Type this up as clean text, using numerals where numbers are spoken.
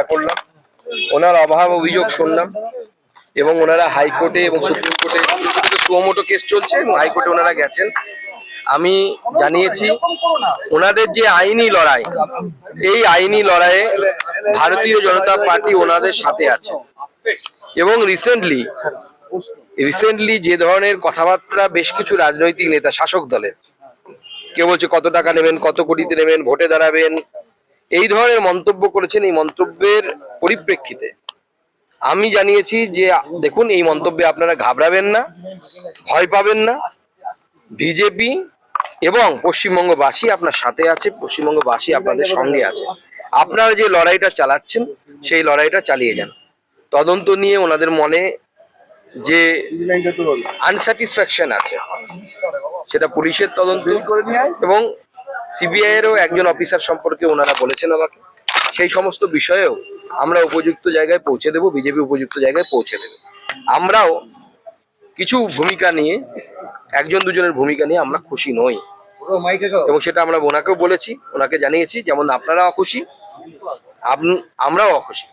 করলাম, ওনার অভাব অভিযোগ শুনলাম এবং ওনারা হাইকোর্টে এবং সুপ্রিম কোর্টে সুমোটো কেস চলছে এবং হাইকোর্টে ওনারা গেছেন। আমি জানিয়েছি ওনাদের যে আইনি লড়াই, এই আইনি লড়াইয়ে ভারতীয় জনতা পার্টি ওনাদের সাথে আছে এবং রিসেন্টলি যে ধরনের কথাবার্তা বেশ কিছু রাজনৈতিক নেতা শাসক দলের, কেউ বলছে কত টাকা নেবেন, কত কোটিতে নেবেন, ভোটে দাঁড়াবেন, এই ধরনের মন্তব্য করেছেন। এই মন্তব্যের পরিপ্রেক্ষিতে আমি জানিয়েছি যে দেখুন, এই মন্তব্যে আপনারা ঘাবড়াবেন না, ভয় পাবেন না। বিজেপি এবং পশ্চিমবঙ্গবাসী আপনার সাথে আছে, পশ্চিমবঙ্গবাসী আপনাদের সঙ্গে আছে। আপনারা যে লড়াইটা চালাচ্ছেন সেই লড়াইটা চালিয়ে যান। তদন্ত নিয়ে ওনাদের মনে যে আনস্যাটিসফ্যাকশন আছে সেটা পুলিশের তদন্ত এবং সিবিআই এরও একজন অফিসার সম্পর্কে ওনারা বলেছেন আমাকে, সেই সমস্ত বিষয়েও আমরা উপযুক্ত জায়গায় পৌঁছে দেব, বিজেপি উপযুক্ত জায়গায় পৌঁছে দেবে। আমরাও কিছু ভূমিকা নিয়ে, একজন দুজনের ভূমিকা নিয়ে আমরা খুশি নই এবং সেটা আমরা ওনাকেও বলেছি, ওনাকে জানিয়েছি। যেমন আপনারা অখুশি, আমরাও অখুশি।